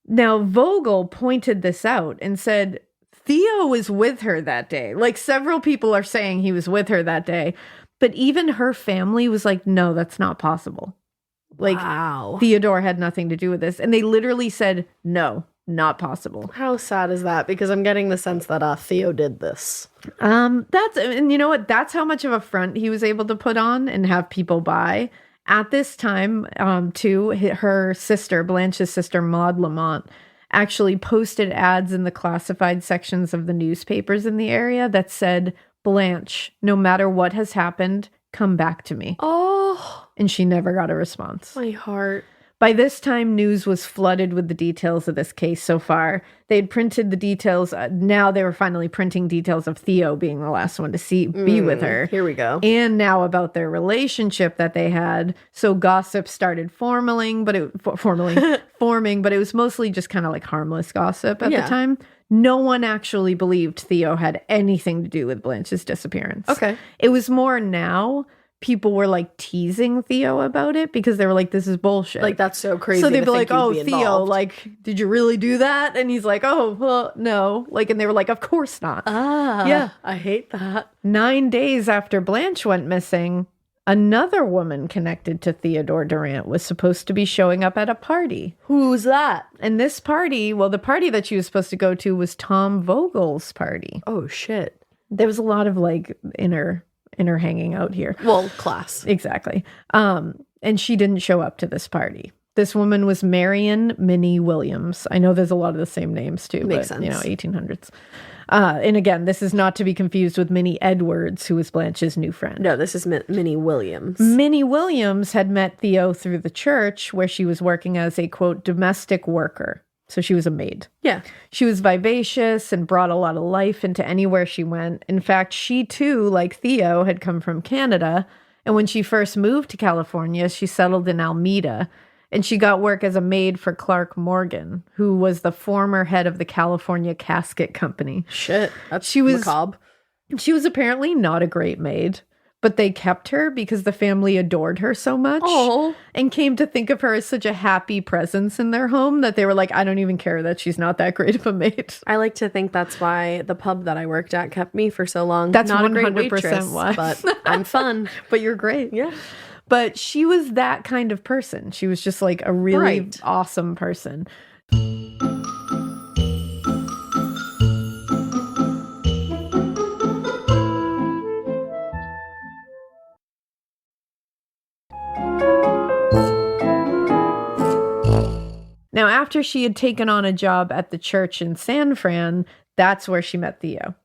Now, Vogel pointed this out and said, Theo was with her that day. Like several people are saying he was with her that day, but even her family was like, no, that's not possible. Like, wow. Theodore had nothing to do with this. And they literally said, no, not possible. How sad is that? Because I'm getting the sense that Theo did this. And you know what? That's how much of a front he was able to put on and have people buy. At this time, too, her sister, Blanche's sister, Maud Lamont, actually posted ads in the classified sections of the newspapers in the area that said, Blanche, no matter what has happened, come back to me. Oh. And she never got a response. My heart. By this time, news was flooded with the details of this case so far. They had printed the details. Now they were finally printing details of Theo being the last one to be with her. Here we go. And now about their relationship that they had. So gossip started forming, but it was mostly just kind of like harmless gossip at the time. No one actually believed Theo had anything to do with Blanche's disappearance. Okay. It was more now people were like teasing Theo about it because they were like, this is bullshit. Like, that's so crazy. So they'd be like, oh, be Theo, like, did you really do that? And he's like, oh, well, no. Like, and they were like, of course not. Yeah. I hate that. 9 days after Blanche went missing, another woman connected to Theodore Durrant was supposed to be showing up at a party. Who's that? And this party, well, the party that she was supposed to go to was Tom Vogel's party. Oh, shit. There was a lot of like inner hanging out here. Well, class. Exactly. And she didn't show up to this party. This woman was Marion Minnie Williams. I know there's a lot of the same names too. Makes but, sense. 1800s. And again, this is not to be confused with Minnie Edwards, who was Blanche's new friend. No, this is Minnie Williams. Minnie Williams had met Theo through the church where she was working as a, quote, domestic worker. So she was a maid. Yeah. She was vivacious and brought a lot of life into anywhere she went. In fact, she too, like Theo, had come from Canada. And when she first moved to California, she settled in Alameda. And she got work as a maid for Clark Morgan, who was the former head of the California Casket Company. Shit. That's macabre. She was apparently not a great maid. But they kept her because the family adored her so much and came to think of her as such a happy presence in their home that they were like, I don't even care that she's not that great of a maid. I like to think that's why the pub that I worked at kept me for so long. That's not 100% a great waitress, why. But I'm fun. But you're great. Yeah. But she was that kind of person. She was just like a really awesome person. Now, after she had taken on a job at the church in San Fran, that's where she met Theo.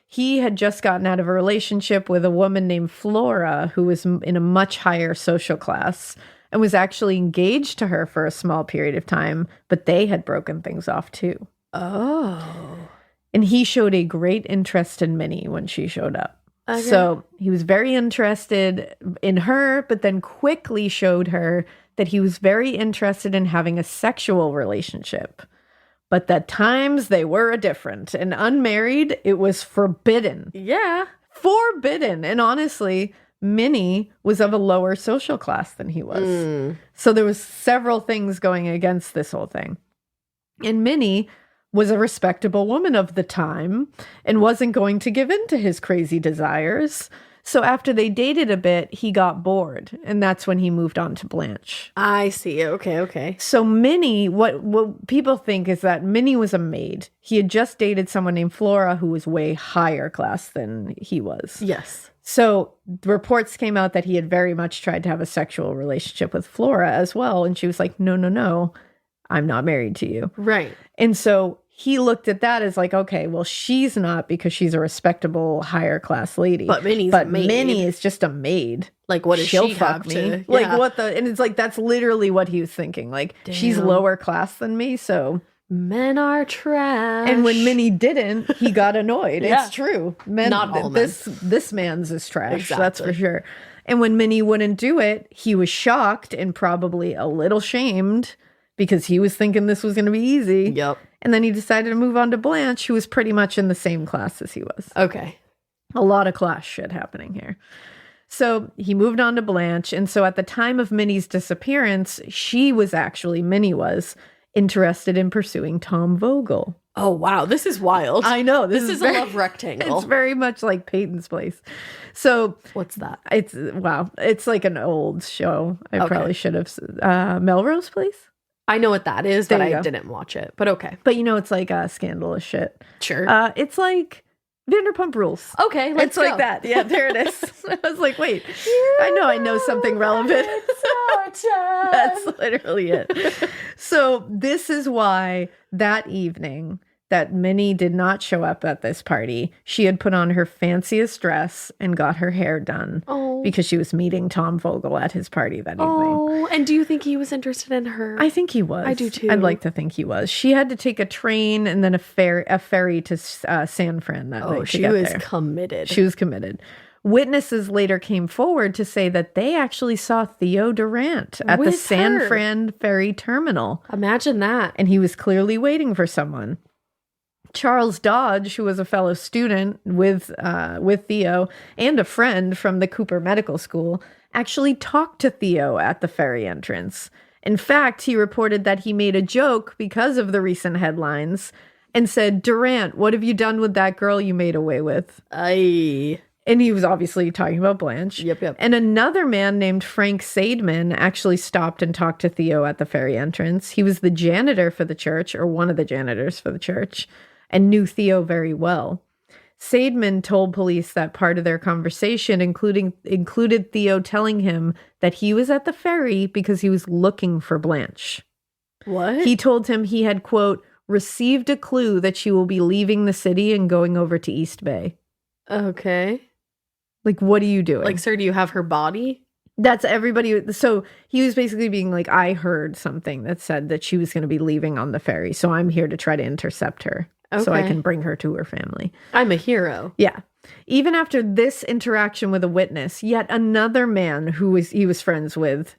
he had just gotten out of a relationship with a woman named Flora, who was in a much higher social class, and was actually engaged to her for a small period of time, but they had broken things off too. Oh. And he showed a great interest in Minnie when she showed up. Okay. So he was very interested in her, but then quickly showed her that he was very interested in having a sexual relationship. But that times they were different. And unmarried, it was forbidden. Yeah. Forbidden. And honestly, Minnie was of a lower social class than he was. So there was several things going against this whole thing. And Minnie was a respectable woman of the time and wasn't going to give in to his crazy desires. So after they dated a bit, he got bored, and that's when he moved on to Blanche. I see. Okay. So Minnie, what people think is that Minnie was a maid. He had just dated someone named Flora who was way higher class than he was. Yes. So reports came out that he had very much tried to have a sexual relationship with Flora as well, and she was like, no, I'm not married to you. Right. And so he looked at that as like, okay, well, she's not because she's a respectable higher class lady. But Minnie is just a maid. Like, what does She'll she fuck have me? to? Like, Yeah. what the? And it's like, that's literally what he was thinking. Like, she's Damn. lower class than me, so. Men are trash. And when Minnie didn't, he got annoyed. Yeah. It's true. Men, Not all men. this man's is trash. Exactly. That's for sure. And when Minnie wouldn't do it, he was shocked and probably a little shamed because he was thinking this was going to be easy. Yep. And then he decided to move on to Blanche, who was pretty much in the same class as he was. Okay. A lot of class shit happening here. So he moved on to Blanche. And so at the time of Minnie's disappearance, Minnie was interested in pursuing Tom Vogel. Oh, wow. This is wild. I know. This is a love rectangle. It's very much like Peyton's Place. So What's that? It's like an old show. I probably should have. Melrose Place? I know what that is, but There you I go. didn't watch it. But okay. But it's like scandalous shit. Sure. It's like Vanderpump Rules. Okay, let's It's like that. Yeah, there it is. I was like, wait, I know something relevant. That's literally it. So this is why that evening that Minnie did not show up at this party. She had put on her fanciest dress and got her hair done because she was meeting Tom Vogel at his party that evening. Oh, and do you think he was interested in her? I think he was. I do too. I'd like to think he was. She had to take a train and then a ferry to San Fran that night. She was committed. She was committed. Witnesses later came forward to say that they actually saw Theo Durrant at the San Fran ferry terminal. Imagine that. And he was clearly waiting for someone. Charles Dodge, who was a fellow student with Theo and a friend from the Cooper Medical School, actually talked to Theo at the ferry entrance. In fact, he reported that he made a joke because of the recent headlines and said, "Durrant, what have you done with that girl you made away with?" Aye. And he was obviously talking about Blanche. Yep. And another man named Frank Sademan actually stopped and talked to Theo at the ferry entrance. He was the janitor for the church, or one of the janitors for the church, and knew Theo very well. Sademan told police that part of their conversation included Theo telling him that he was at the ferry because he was looking for Blanche. What? He told him he had, quote, received a clue that she will be leaving the city and going over to East Bay. Okay. Like, what are you doing? Like, sir, do you have her body? That's everybody. So he was basically being like, I heard something that said that she was going to be leaving on the ferry. So I'm here to try to intercept her so I can bring her to her family. I'm a hero. Yeah. Even after this interaction with a witness, yet another man he was friends with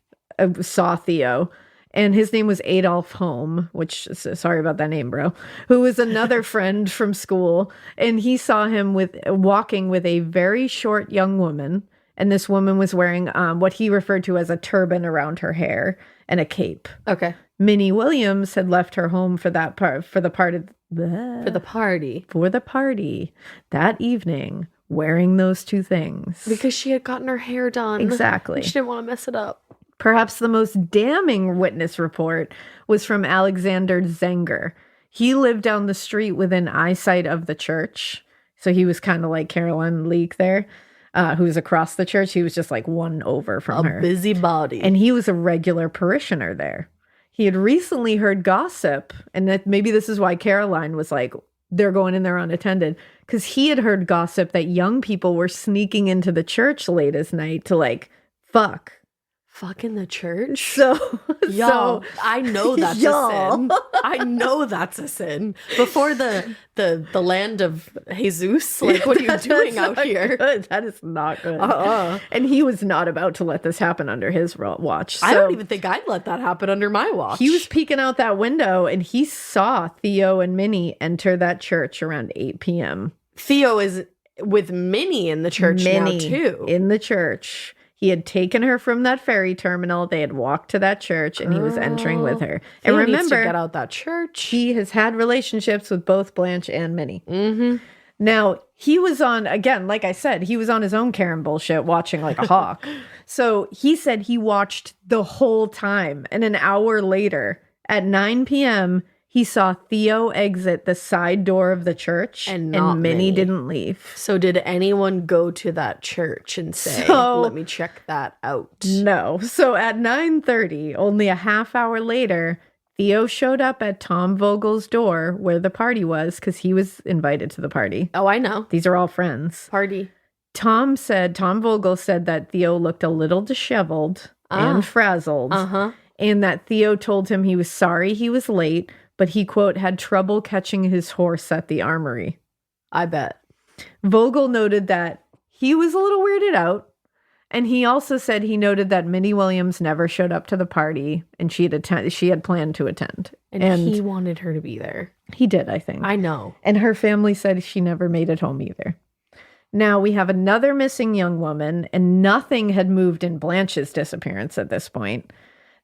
saw Theo. And his name was Adolph Holm, which, sorry about that name, bro, who was another friend from school. And he saw him walking with a very short young woman. And this woman was wearing what he referred to as a turban around her hair and a cape. Okay. Minnie Williams had left her home for the party that evening, wearing those two things. Because she had gotten her hair done. Exactly. She didn't want to mess it up. Perhaps the most damning witness report was from Alexander Zenger. He lived down the street within eyesight of the church. So he was kind of like Caroline Leake there, who was across the church. He was just like one over from her. A busybody. And he was a regular parishioner there. He had recently heard gossip, and that maybe this is why Caroline was like, they're going in there unattended. Because he had heard gossip that young people were sneaking into the church late as night to like fuck. Fuck in the church? So I know that's a sin. I know that's a sin. Before the land of Jesus, like, what are you doing out here? Good. That is not good. And he was not about to let this happen under his watch. So I don't even think I'd let that happen under my watch. He was peeking out that window and he saw Theo and Minnie enter that church around 8 p.m. Theo is with Minnie in the church now, too. In the church. He had taken her from that ferry terminal. They had walked to that church, and he was entering with her. Theo and remember, needs to get out that church. He has had relationships with both Blanche and Minnie. Mm-hmm. Now, he was on, again, like I said, he was on his own Karen bullshit, watching like a hawk. So he said he watched the whole time. And an hour later, at 9 p.m., he saw Theo exit the side door of the church, and Minnie didn't leave. So did anyone go to that church and say, let me check that out? No. So at 9:30, only a half hour later, Theo showed up at Tom Vogel's door where the party was, because he was invited to the party. Oh, I know. These are all friends. Party. Tom Vogel said that Theo looked a little disheveled and frazzled, and that Theo told him he was sorry he was late, but he, quote, had trouble catching his horse at the armory. I bet. Vogel noted that he was a little weirded out, and he also said he noted that Minnie Williams never showed up to the party, and she had planned to attend. And he wanted her to be there. He did, I think. I know. And her family said she never made it home either. Now, we have another missing young woman, and nothing had moved in Blanche's disappearance at this point.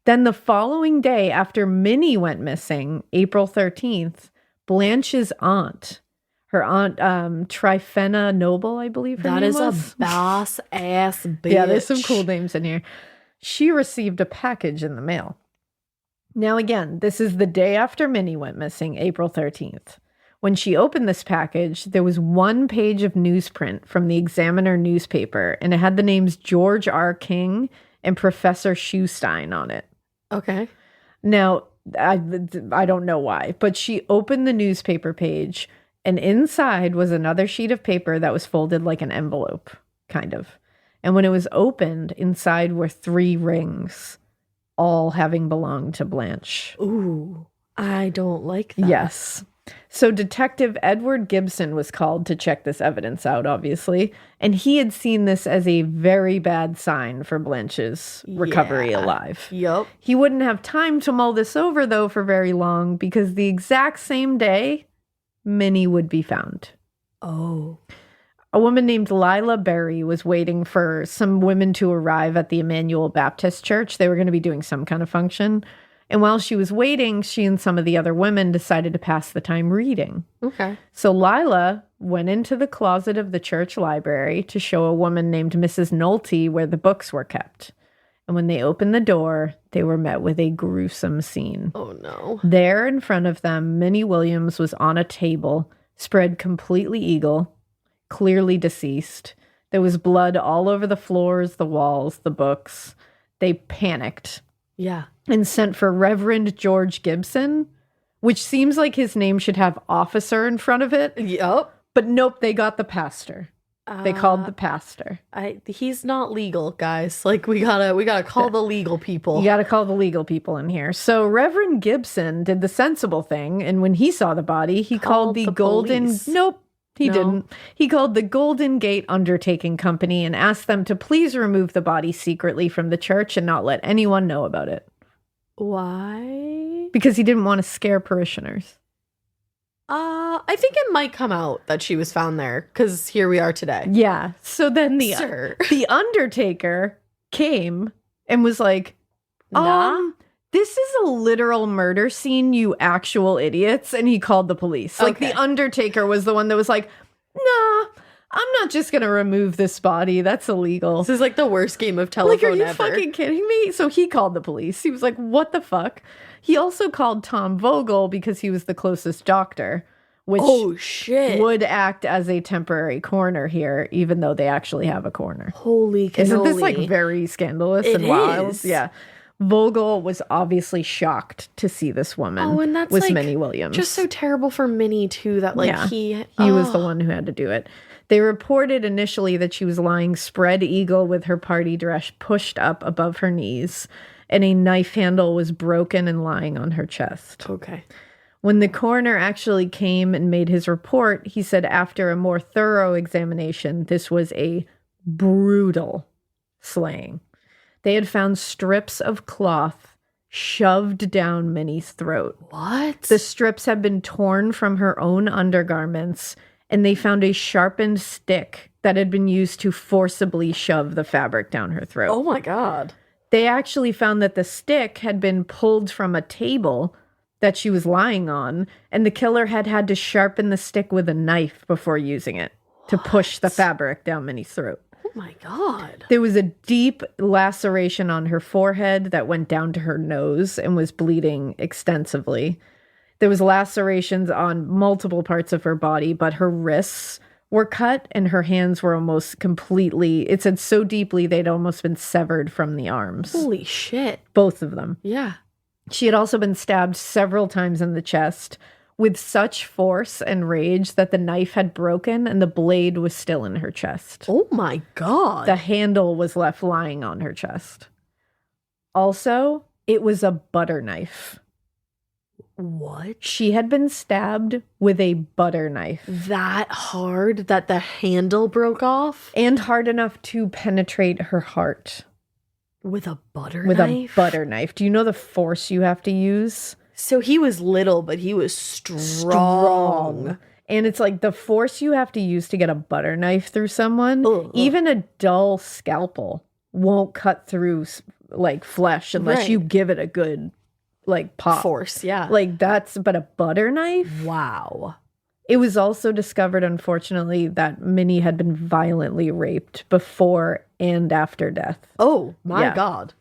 Then the following day, after Minnie went missing, April 13th, Blanche's aunt, her aunt Tryphena Noble, I believe her name was. That is a boss-ass bitch. Yeah, there's some cool names in here. She received a package in the mail. Now again, this is the day after Minnie went missing, April 13th. When she opened this package, there was one page of newsprint from the Examiner newspaper, and it had the names George R. King and Professor Shoestein on it. Okay. Now, I don't know why, but she opened the newspaper page, and inside was another sheet of paper that was folded like an envelope, kind of. And when it was opened, inside were 3 rings, all having belonged to Blanche. Ooh, I don't like that. Yes. So Detective Edward Gibson was called to check this evidence out, obviously, and he had seen this as a very bad sign for Blanche's recovery alive. Yup. He wouldn't have time to mull this over, though, for very long, because the exact same day, Minnie would be found. Oh. A woman named Lila Berry was waiting for some women to arrive at the Emmanuel Baptist Church. They were going to be doing some kind of function. And while she was waiting, she and some of the other women decided to pass the time reading. Okay. So Lila went into the closet of the church library to show a woman named Mrs. Nolte where the books were kept. And when they opened the door, they were met with a gruesome scene. Oh, no. There in front of them, Minnie Williams was on a table, spread completely eagle, clearly deceased. There was blood all over the floors, the walls, the books. They panicked. Yeah. And sent for Reverend George Gibson, which seems like his name should have officer in front of it. Yep. But nope, they got the pastor. They called the pastor. He's not legal, guys. Like, we gotta call the legal people. You gotta call the legal people in here. So Reverend Gibson did the sensible thing, and when he saw the body, he called the Golden... police. Nope. He didn't. He called the Golden Gate Undertaking Company and asked them to please remove the body secretly from the church and not let anyone know about it. Why? Because he didn't want to scare parishioners. I think it might come out that she was found there, because here we are today. Yeah. So then the Undertaker came and was like, this is a literal murder scene, you actual idiots. And he called the police. Like, the Undertaker was the one that was like, nah, I'm not just going to remove this body. That's illegal. This is like the worst game of telephone ever. Like, are you fucking kidding me? So he called the police. He was like, what the fuck? He also called Tom Vogel because he was the closest doctor, which would act as a temporary coroner here, even though they actually have a coroner. Holy cannoli. Isn't this like very scandalous and wild? Is. Yeah. Vogel was obviously shocked to see this woman. Oh, and that's was like, Minnie Williams. Just so terrible for Minnie too. That like he was the one who had to do it. They reported initially that she was lying spread eagle with her party dress pushed up above her knees, and a knife handle was broken and lying on her chest. Okay. When the coroner actually came and made his report, he said after a more thorough examination, this was a brutal slaying. They had found strips of cloth shoved down Minnie's throat. What? The strips had been torn from her own undergarments, and they found a sharpened stick that had been used to forcibly shove the fabric down her throat. Oh my God. They actually found that the stick had been pulled from a table that she was lying on, and the killer had had to sharpen the stick with a knife before using it to push the fabric down Minnie's throat. Oh my God. There was a deep laceration on her forehead that went down to her nose and was bleeding extensively. There was lacerations on multiple parts of her body, but her wrists were cut and her hands were almost completely, it said so deeply they'd almost been severed from the arms. Holy shit. Both of them. Yeah. She had also been stabbed several times in the chest with such force and rage that the knife had broken and the blade was still in her chest. Oh my God. The handle was left lying on her chest. Also, it was a butter knife. What? She had been stabbed with a butter knife. That hard that the handle broke off? And hard enough to penetrate her heart. With a butter With knife? a butter knife. Do you know the force you have to use? So he was little, but he was strong. And it's like the force you have to use to get a butter knife through someone, even a dull scalpel won't cut through like flesh unless you give it a good like pop. Force, yeah. Like but a butter knife? Wow. It was also discovered, unfortunately, that Minnie had been violently raped before and after death. Oh, my God.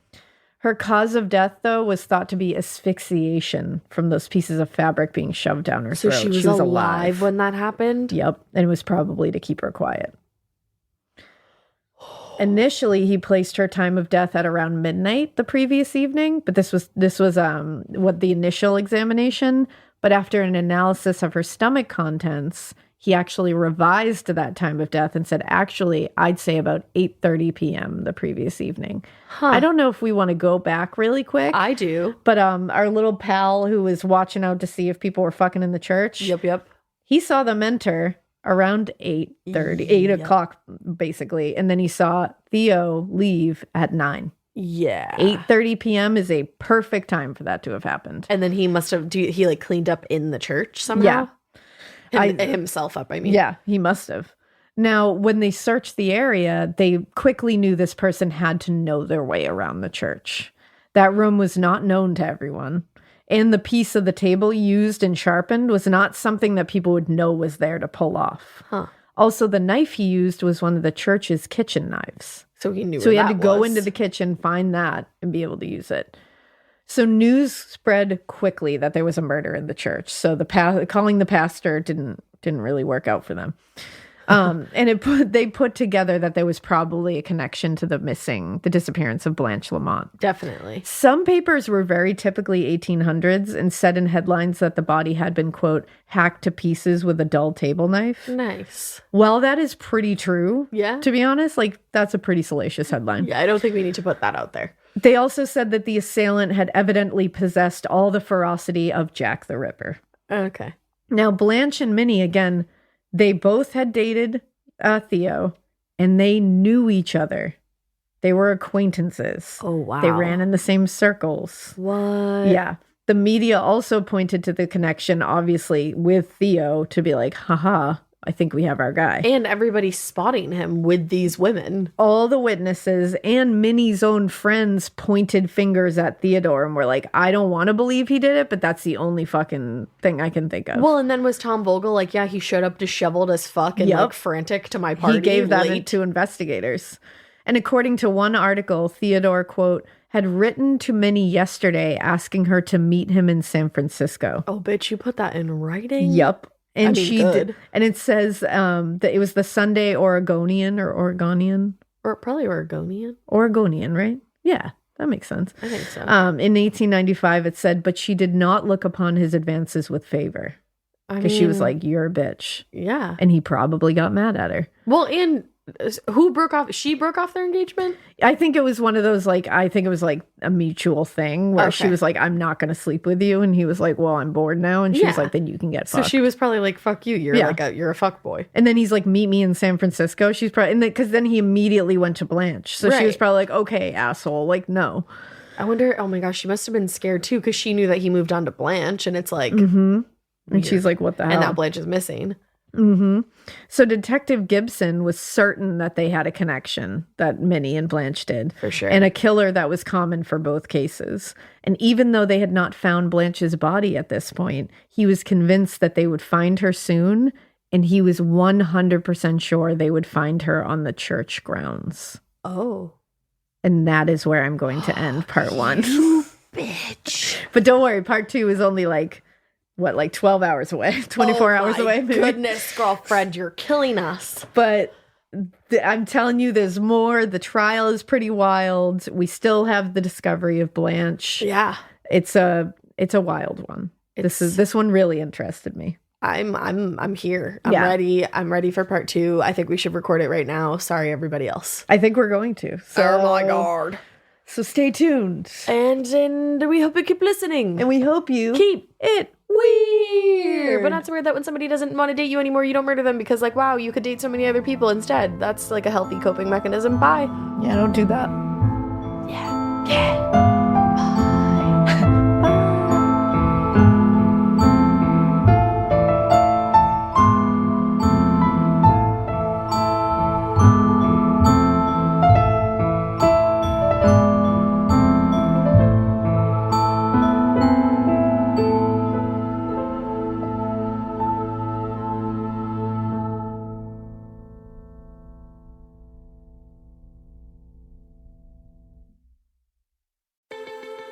Her cause of death, though, was thought to be asphyxiation from those pieces of fabric being shoved down her throat. So she was alive when that happened? Yep. And it was probably to keep her quiet. Initially, he placed her time of death at around midnight the previous evening, but this was what the initial examination. But after an analysis of her stomach contents, he actually revised that time of death and said, actually, I'd say about 8:30 p.m. the previous evening. Huh. I don't know if we want to go back really quick. I do. But our little pal who was watching out to see if people were fucking in the church. Yep. He saw them enter around 8:30, 8 o'clock, basically. And then he saw Theo leave at 9. Yeah. 8:30 p.m. is a perfect time for that to have happened. And then he must have, he like cleaned up in the church somehow? Yeah. Himself up, I mean. Yeah, he must have. Now, when they searched the area, they quickly knew this person had to know their way around the church. That room was not known to everyone. And the piece of the table used and sharpened was not something that people would know was there to pull off. Huh. Also, the knife he used was one of the church's kitchen knives. So he knew So he had to go was. into the kitchen, find that, and be able to use it. So news spread quickly that there was a murder in the church. So calling the pastor didn't really work out for them. And they put together that there was probably a connection to the disappearance of Blanche Lamont. Definitely. Some papers were very typically 1800s and said in headlines that the body had been, quote, hacked to pieces with a dull table knife. Nice. Well, that is pretty true. Yeah. To be honest, like that's a pretty salacious headline. Yeah, I don't think we need to put that out there. They also said that the assailant had evidently possessed all the ferocity of Jack the Ripper. Okay. Now, Blanche and Minnie, again, they both had dated Theo, and they knew each other. They were acquaintances. Oh, wow. They ran in the same circles. What? Yeah. The media also pointed to the connection, obviously, with Theo to be like, haha, I think we have our guy. And everybody spotting him with these women. All the witnesses and Minnie's own friends pointed fingers at Theodore and were like, I don't want to believe he did it, but that's the only fucking thing I can think of. Well, and then was Tom Vogel like, yeah, he showed up disheveled as fuck and like frantic to my party. He gave that late. to investigators. And according to one article, Theodore, quote, had written to Minnie yesterday asking her to meet him in San Francisco. Oh, bitch, you put that in writing? Yep. And I mean, she good. did, and it says that it was the Sunday Oregonian, Or probably Oregonian. Oregonian, right? Yeah, that makes sense. I think so. In 1895, it said, but she did not look upon his advances with favor. Because she was like, you're a bitch. Yeah. And he probably got mad at her. Well, and who broke off? She broke off their engagement? I think it was one of those, like, I think it was like a mutual thing where she was like, I'm not going to sleep with you. And he was like, well, I'm bored now. And she was like, then you can get fucked. So she was probably like, fuck you. You're you're a fuck boy. And then he's like, meet me in San Francisco. She's probably, because then he immediately went to Blanche. So she was probably like, okay, asshole. Like, no. I wonder, oh my gosh, she must have been scared too because she knew that he moved on to Blanche. And it's like, and she's like, what the hell? And now Blanche is missing. So Detective Gibson was certain that they had a connection, that Minnie and Blanche did. For sure. And a killer that was common for both cases. And even though they had not found Blanche's body at this point, he was convinced that they would find her soon. And he was 100% sure they would find her on the church grounds. Oh. And that is where I'm going to end part 1. You bitch. But don't worry, part 2 is only like 12 hours away, 24 hours away. Maybe. Goodness, girlfriend, you're killing us. But I'm telling you, there's more. The trial is pretty wild. We still have the discovery of Blanche. Yeah. It's a wild one. This one really interested me. I'm here. I'm ready. I'm ready for part 2. I think we should record it right now. Sorry, everybody else. I think we're going to. So, oh my God. So stay tuned. And we hope you keep listening. And we hope you keep it weird. But not so weird that when somebody doesn't want to date you anymore, you don't murder them because, like, wow, you could date so many other people instead. That's like a healthy coping mechanism. Bye. Yeah, don't do that. Yeah. Yeah.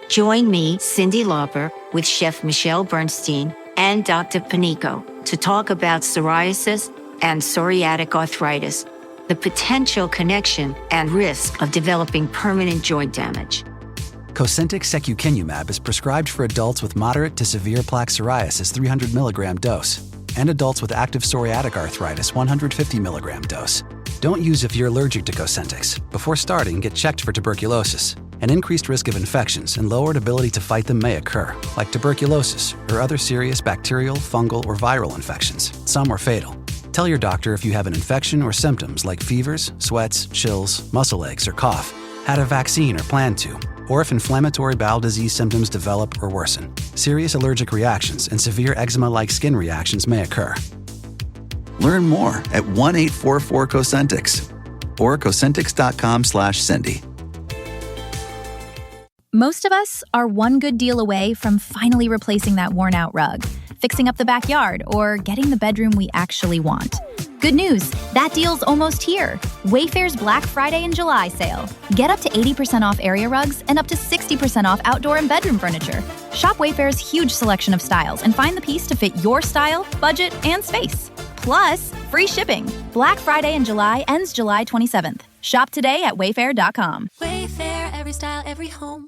Join me, Cyndi Lauper, with Chef Michelle Bernstein and Dr. Panico to talk about psoriasis and psoriatic arthritis, the potential connection and risk of developing permanent joint damage. Cosentyx secukinumab is prescribed for adults with moderate to severe plaque psoriasis 300 milligram dose and adults with active psoriatic arthritis 150 milligram dose. Don't use if you're allergic to Cosentyx. Before starting, get checked for tuberculosis. An increased risk of infections and lowered ability to fight them may occur, like tuberculosis or other serious bacterial, fungal, or viral infections. Some are fatal. Tell your doctor if you have an infection or symptoms like fevers, sweats, chills, muscle aches, or cough, had a vaccine or plan to, or if inflammatory bowel disease symptoms develop or worsen. Serious allergic reactions and severe eczema-like skin reactions may occur. Learn more at 1-844-COSENTYX or Cosentyx.com/Cindy. Most of us are one good deal away from finally replacing that worn-out rug, fixing up the backyard, or getting the bedroom we actually want. Good news, that deal's almost here. Wayfair's Black Friday and July sale. Get up to 80% off area rugs and up to 60% off outdoor and bedroom furniture. Shop Wayfair's huge selection of styles and find the piece to fit your style, budget, and space. Plus, free shipping. Black Friday in July ends July 27th. Shop today at wayfair.com. Wayfair, every style, every home.